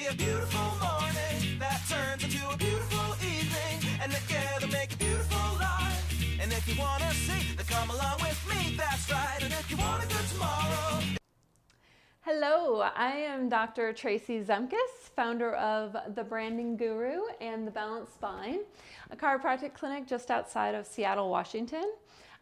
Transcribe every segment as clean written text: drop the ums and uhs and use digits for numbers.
a beautiful morning that turns into a beautiful evening, and together make a beautiful life. And if you want to see, then come along with me, that's right. And if you want a good tomorrow. Hello, I am Dr. Tracy Zemkes, founder of The Branding Guru and The Balanced Spine, a chiropractic clinic just outside of Seattle, Washington.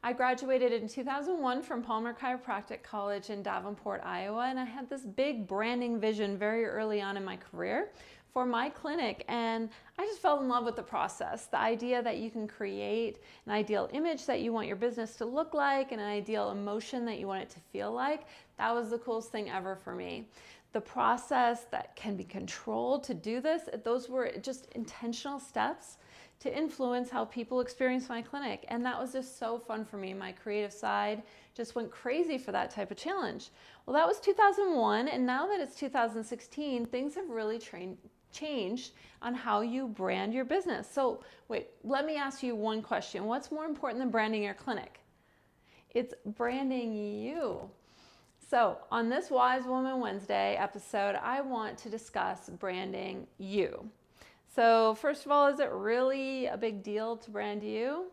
I graduated in 2001 from Palmer Chiropractic College in Davenport, Iowa, and I had this big branding vision very early on in my career for my clinic, and I just fell in love with the process. The idea that you can create an ideal image that you want your business to look like and an ideal emotion that you want it to feel like, that was the coolest thing ever for me. The process that can be controlled to do this, those were just intentional steps to influence how people experience my clinic. And that was just so fun for me. My creative side just went crazy for that type of challenge. Well, that was 2001, and now that it's 2016, things have really changed on how you brand your business. So wait, let me ask you one question. What's more important than branding your clinic? It's branding you. So on this Wise Woman Wednesday episode, I want to discuss branding you. So first of all, is it really a big deal to brand you?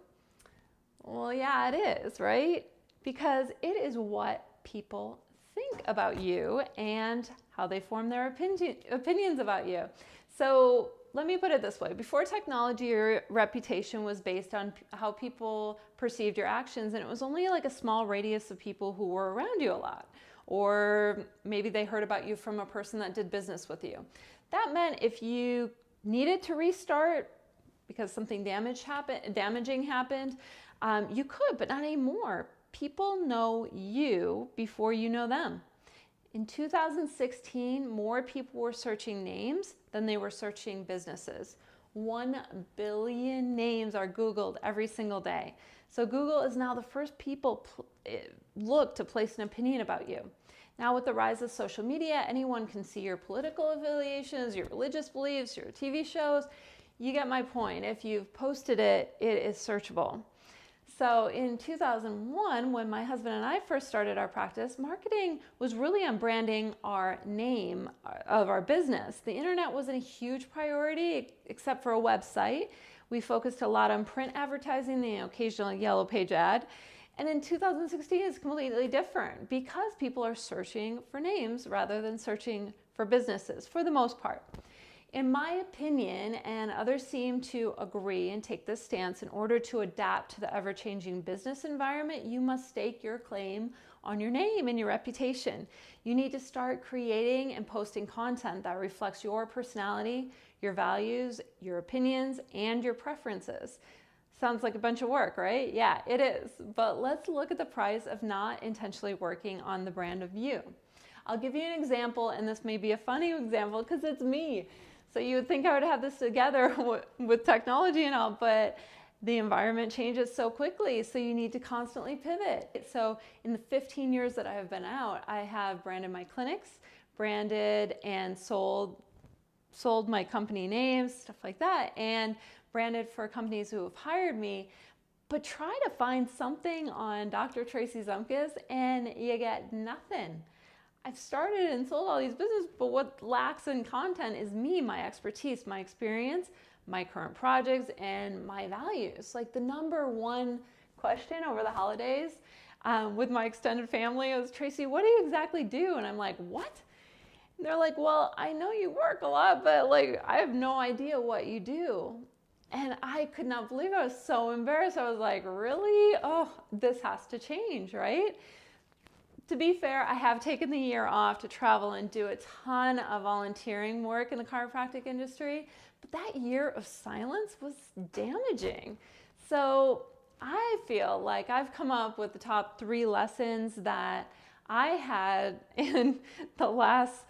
Well, yeah, it is, right? Because it is what people think about you and how they form their opinions about you. So let me put it this way. Before technology, your reputation was based on how people perceived your actions, and it was only like a small radius of people who were around you a lot. Or maybe they heard about you from a person that did business with you. That meant if you needed to restart because something damaging happened, you could, but not anymore. People know you before you know them. In 2016, more people were searching names than they were searching businesses. 1 billion names are Googled every single day. So Google is now the first people look to place an opinion about you. Now with the rise of social media, anyone can see your political affiliations, your religious beliefs, your TV shows. You get my point. If you've posted it, it is searchable. So in 2001, when my husband and I first started our practice, marketing was really on branding our name of our business. The internet wasn't a huge priority except for a website. We focused a lot on print advertising, the occasional yellow page ad. And in 2016, it's completely different because people are searching for names rather than searching for businesses for the most part. In my opinion, and others seem to agree and take this stance, in order to adapt to the ever-changing business environment, you must stake your claim on your name and your reputation. You need to start creating and posting content that reflects your personality, your values, your opinions, and your preferences. Sounds like a bunch of work, right? Yeah, it is. But let's look at the price of not intentionally working on the brand of you. I'll give you an example, and this may be a funny example because it's me. So you would think I would have this together with technology and all, but the environment changes so quickly, so you need to constantly pivot. So in the 15 years that I have been out, I have branded my clinics, branded and sold my company names, stuff like that, and branded for companies who have hired me. But try to find something on Dr. Tracy Zemkes and you get nothing. I've started and sold all these businesses, but what lacks in content is me, my expertise, my experience, my current projects, and my values. Like the number one question over the holidays with my extended family was, Tracy, what do you exactly do? And I'm like, what? And they're like, well, I know you work a lot, but like, I have no idea what you do. And I could not believe it. I was so embarrassed. I was like, really? Oh, this has to change, right? To be fair, I have taken the year off to travel and do a ton of volunteering work in the chiropractic industry, but that year of silence was damaging. So I feel like I've come up with the top 3 lessons that I had in the last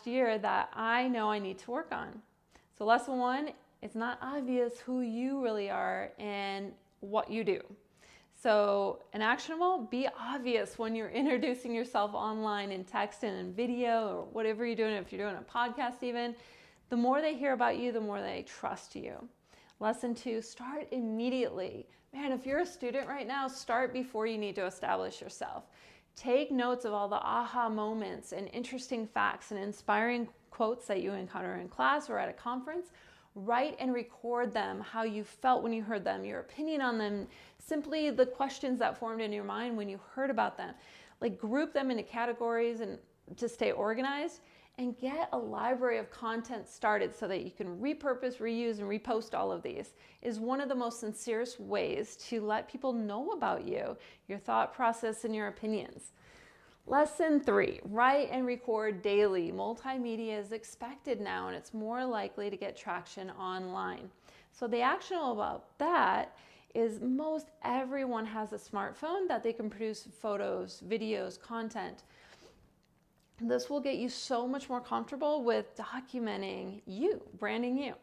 year that I know I need to work on. So lesson 1, it's not obvious who you really are and what you do. So an actionable, be obvious when you're introducing yourself online in text and in video or whatever you're doing, if you're doing a podcast even. The more they hear about you, the more they trust you. Lesson 2, start immediately. Man, if you're a student right now, start before you need to establish yourself. Take notes of all the aha moments and interesting facts and inspiring quotes that you encounter in class or at a conference. Write and record them, how you felt when you heard them, your opinion on them, simply the questions that formed in your mind when you heard about them. Like, group them into categories and to stay organized, and get a library of content started so that you can repurpose, reuse, and repost all of these. Is one of the most sincerest ways to let people know about you, your thought process, and your opinions. Lesson 3, write and record daily. Multimedia is expected now, and it's more likely to get traction online. So the actionable about that is most everyone has a smartphone that they can produce photos, videos, content. This will get you so much more comfortable with documenting you, branding you.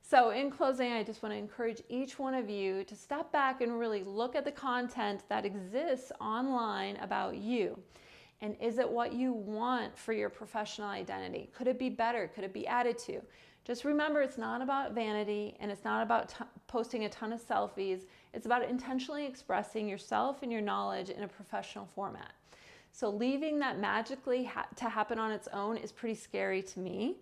So in closing, I just want to encourage each one of you to step back and really look at the content that exists online about you. And is it what you want for your professional identity? Could it be better? Could it be added to? Just remember, it's not about vanity, and it's not about posting a ton of selfies. It's about intentionally expressing yourself and your knowledge in a professional format. So leaving that magically to happen on its own is pretty scary to me.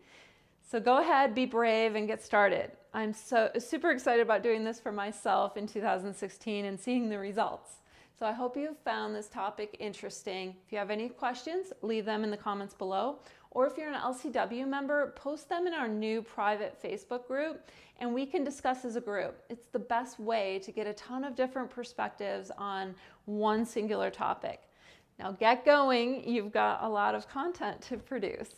So go ahead, be brave, and get started. I'm super excited about doing this for myself in 2016 and seeing the results. So I hope you've found this topic interesting. If you have any questions, leave them in the comments below. Or if you're an LCW member, post them in our new private Facebook group, and we can discuss as a group. It's the best way to get a ton of different perspectives on one singular topic. Now get going, you've got a lot of content to produce.